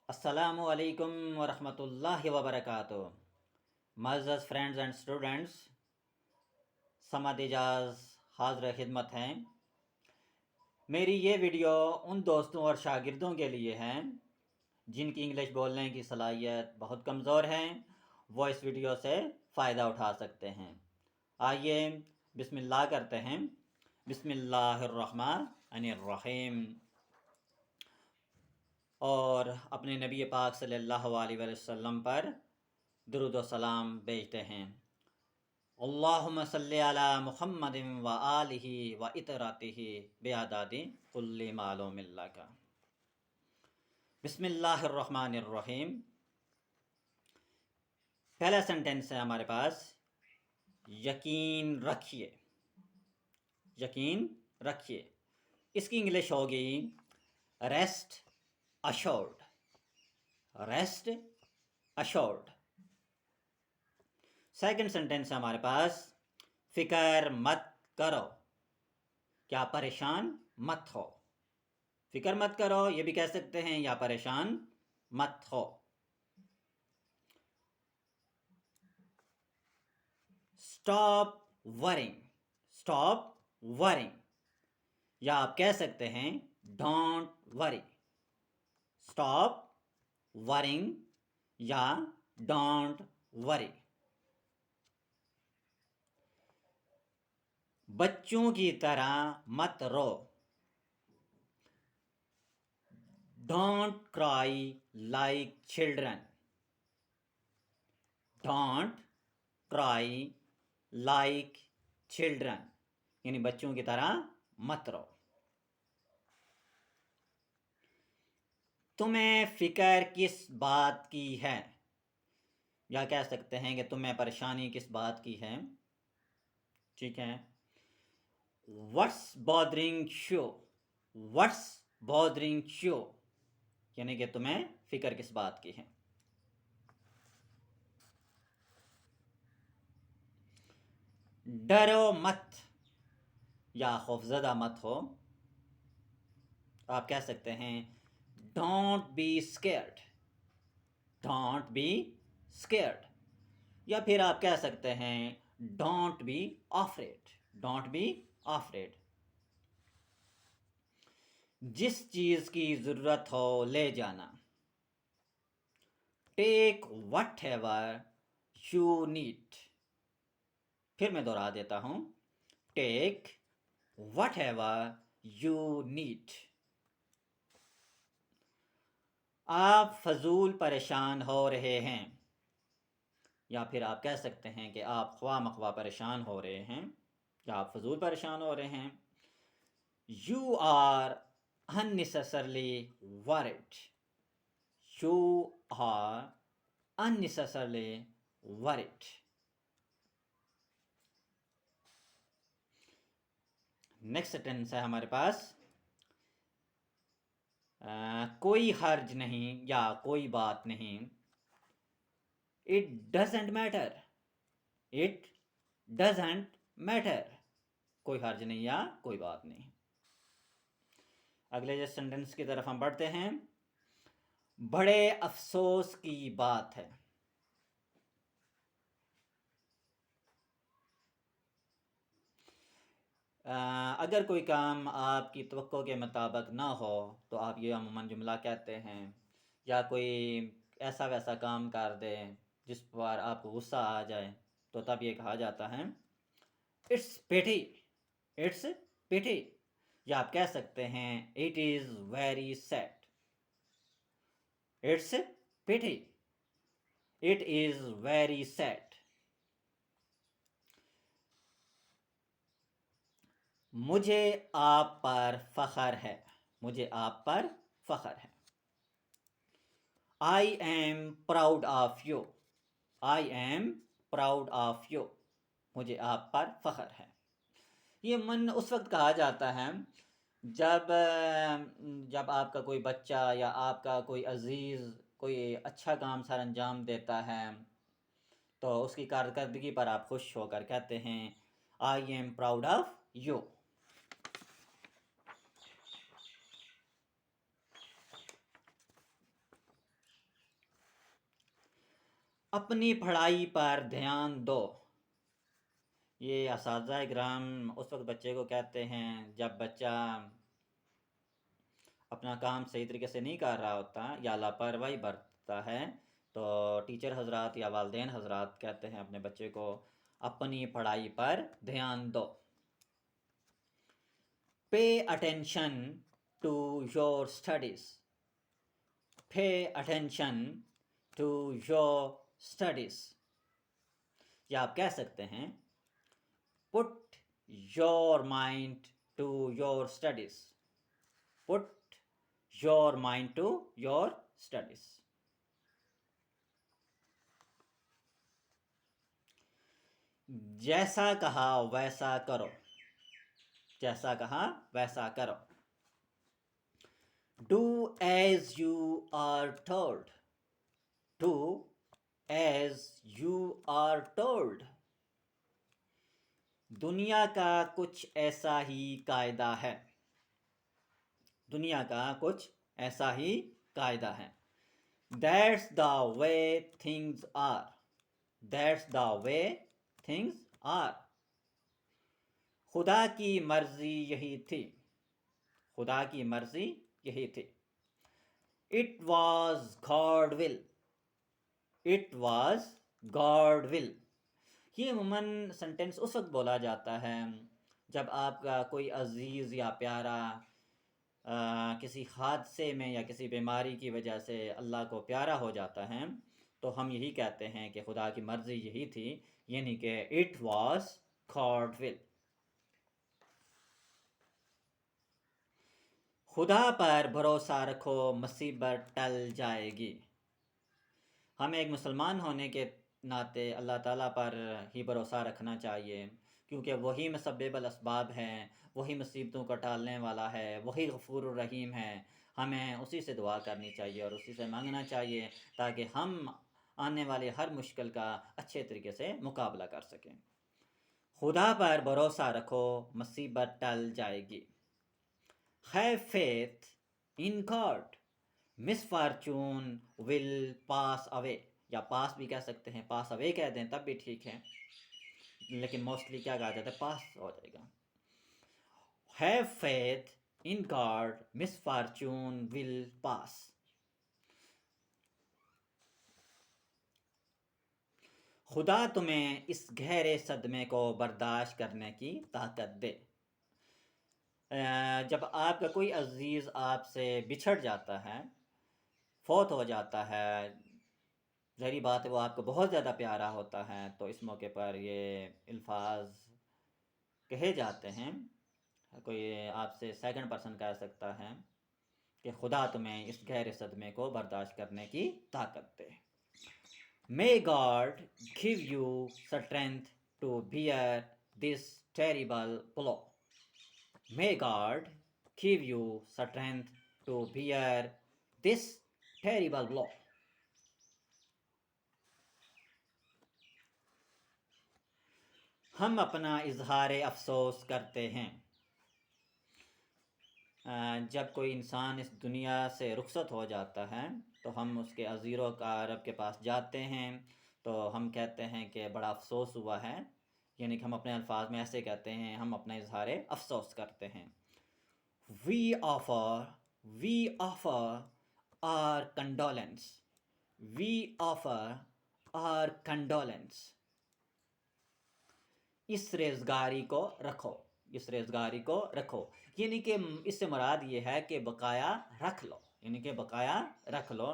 अस्सलामु अलैकुम वरहमतुल्लाहि वबरकातुह। मअज़्ज़ज़ friends and students, Samad Ijaz हाज़िर खिदमत हैं। मेरी ये वीडियो उन दोस्तों और शागिर्दों के लिए हैं जिनकी इंग्लिश बोलने की सलाहियत बहुत कमज़ोर है। वो इस वीडियो से फ़ायदा उठा सकते हैं। आइए बिस्मिल्लाह करते हैं। बिस्मिल्लाहिर्रहमानिर्रहीम। और अपने नबी पाक सल्लल्लाहु अलैहि वसल्लम पर दुरूद व सलाम भेजते हैं। अल्लाहुम्मा सल्ली अला मुहम्मदिन व आलिहि व इतरातिहि बिअदादि कुल्ली मालूम लका। बिस्मिल्लाहिर्रहमानिर्रहीम। पहला सेंटेंस है हमारे पास, यकीन रखिए। यकीन रखिए, इसकी इंग्लिश होगी rest assured. Rest assured. Second sentence है हमारे पास, फिक्र मत करो, क्या परेशान मत हो। फिक्र मत करो ये भी कह सकते हैं, या परेशान मत हो। Stop worrying. स्टॉप वरिंग, या आप कह सकते हैं डोंट वरी। स्टॉप वरिंग या डोंट वरी। बच्चों की तरह मत रो। Don't cry like children. Don't cry like children, यानी बच्चों की तरह मत रो। तुम्हें फिक्र किस बात की है, या कह सकते हैं कि तुम्हें परेशानी किस बात की है। ठीक है। What's bothering you. What's bothering you, यानी कि तुम्हें फिक्र किस बात की है। डरो मत या खौफजदा मत हो। आप कह सकते हैं don't be scared. Don't be scared, या फिर आप कह सकते हैं don't be afraid. Don't be afraid. जिस चीज की जरूरत हो ले जाना। Take whatever you need. फिर मैं दोहरा देता हूं, take whatever you need. आप फजूल परेशान हो रहे हैं, या फिर आप कह सकते हैं कि आप ख्वा मख्वा परेशान हो रहे हैं, या आप फजूल परेशान हो रहे हैं। You are unnecessarily worried. You are unnecessarily worried. Next sentence है हमारे पास, कोई हर्ज नहीं या कोई बात नहीं। It doesn't matter. It doesn't matter, कोई हर्ज नहीं या कोई बात नहीं। अगले सेंटेंस की तरफ हम बढ़ते हैं। बड़े अफसोस की बात है। अगर कोई काम आपकी तवक्को के मुताबिक ना हो तो आप ये अमूमन जुमला कहते हैं, या कोई ऐसा वैसा काम कर दे जिस पर आपको गुस्सा आ जाए तो तब ये कहा जाता है इट्स पिटी। इट्स पिटी, या आप कह सकते हैं it is very sad. It's pity, it is very sad. मुझे आप पर फख्र है। मुझे आप पर फख्र है। I am proud of you. I am proud of you, मुझे आप पर फख्र है। ये मन उस वक्त कहा जाता है जब जब आपका कोई बच्चा या आपका कोई अजीज़ कोई अच्छा काम सर अंजाम देता है तो उसकी कारकर्दगी पर आप खुश होकर कहते हैं I am proud of you. अपनी पढ़ाई पर ध्यान दो। ये असातिज़ा इकराम उस वक्त बच्चे को कहते हैं जब बच्चा अपना काम सही तरीके से नहीं कर रहा होता या लापरवाही बरतता है, तो टीचर हजरात या वालिदैन हजरात कहते हैं अपने बच्चे को अपनी पढ़ाई पर ध्यान दो। Pay attention to your studies. Pay attention to your studies, या आप कह सकते हैं put your mind to your studies. Put your mind to your studies. जैसा कहा वैसा करो। जैसा कहा वैसा करो। Do as you are told. Do as you are told. दुनिया का कुछ ऐसा ही कायदा है। दुनिया का कुछ ऐसा ही कायदा है। That's the way things are. That's the way things are. खुदा की मर्जी यही थी। खुदा की मर्जी यही थी। It was God will. It was God will. ये अमूमन सेंटेंस उस वक्त बोला जाता है जब आपका कोई अजीज़ या प्यारा किसी हादसे में या किसी बीमारी की वजह से अल्लाह को प्यारा हो जाता है, तो हम यही कहते हैं कि खुदा की मर्ज़ी यही थी, यानी कि इट वाज गॉड विल। खुदा पर भरोसा रखो, मुसीबत टल जाएगी। हमें एक मुसलमान होने के नाते अल्लाह ताला पर ही भरोसा रखना चाहिए, क्योंकि वही मुसब्बिबुल असबाब है, वही मुसीबतों को टालने वाला है, वही गफूर रहीम है। हमें उसी से दुआ करनी चाहिए और उसी से मांगना चाहिए ताकि हम आने वाली हर मुश्किल का अच्छे तरीके से मुकाबला कर सकें। खुदा पर भरोसा रखो, मुसीबत टल जाएगी। Have faith in God, misfortune will pass away, या पास भी कह सकते हैं, पास अवे कह दें तब भी ठीक है, लेकिन मोस्टली क्या कहा जाता है, पास हो जाएगा। Have faith in God, misfortune will pass. खुदा तुम्हें इस गहरे सदमे को बर्दाश्त करने की ताकत दे। जब आपका कोई अजीज़ आपसे बिछड़ जाता है, फौत हो जाता है, ज़ाहिर बात है वो आपको बहुत ज़्यादा प्यारा होता है, तो इस मौके पर ये अल्फाज कहे जाते हैं। कोई आपसे सेकंड पर्सन कह सकता है कि खुदा तुम्हें इस गहरे सदमे को बर्दाश्त करने की ताकत दे। May God give you strength to bear this terrible blow. May God give you strength to bear this terrible blow. हम अपना इजहार अफसोस करते हैं जब कोई इंसान इस दुनिया से रुखसत हो जाता है, तो हम उसके अज़ीरों का रब के पास जाते हैं, तो हम कहते हैं कि बड़ा अफसोस हुआ है, यानी कि हम अपने अल्फाज में ऐसे कहते हैं, हम अपना इजहार अफसोस करते हैं। We offer our condolence. We offer our condolence. इस रेज़गारी को रखो। इस रेज़गारी को रखो, यानी कि इससे मुराद ये है कि बकाया रख लो, यानी कि बकाया रख लो।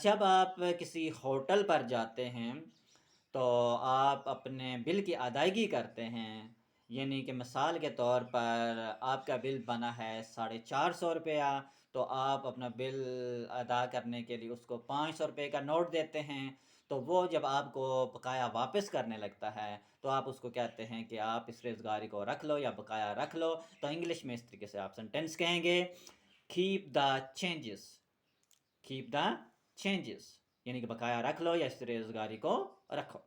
जब आप किसी होटल पर जाते हैं तो आप अपने बिल की अदायगी करते हैं, यानी कि मिसाल के तौर पर आपका बिल बना है 450 रुपया, तो आप अपना बिल अदा करने के लिए उसको 500 रुपये का नोट देते हैं। तो वो जब आपको बकाया वापस करने लगता है तो आप उसको कहते हैं कि आप इस रेज़गारी को रख लो या बकाया रख लो। तो इंग्लिश में इस तरीके से आप सेंटेंस कहेंगे, keep the changes. Keep the changes, यानी कि बकाया रख लो या इस रेज़गारी को रखो।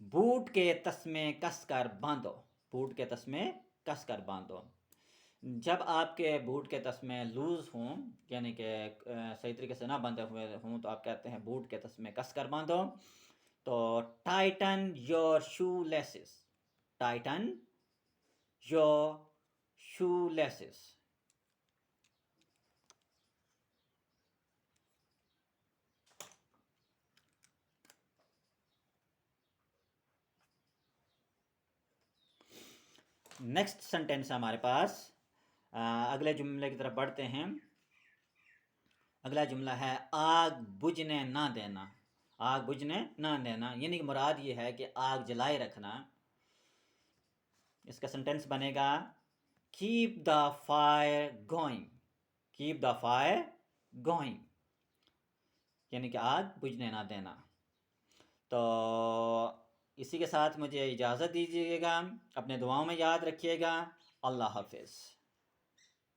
बूट के तस्मे कस कर बांधो। बूट के तस्मे कस कर बांधो। जब आपके बूट के तस्मे लूज़ हों, यानी कि सही तरीके से ना बंधे हुए हों, तो आप कहते हैं बूट के तस्मे कस कर बांधो। तो Titan your shoe laces, Titan your shoe laces. Next sentence है हमारे पास। अगले जुमले की तरफ बढ़ते हैं। अगला जुमला है आग बुझने ना देना। आग बुझने ना देना यानी कि मुराद ये है कि आग जलाए रखना। इसका सेंटेंस बनेगा keep the fire going, keep the fire going यानी कि आग बुझने ना देना। तो इसी के साथ मुझे इजाज़त दीजिएगा। अपने दुआओं में याद रखिएगा। अल्लाह हाफिज़।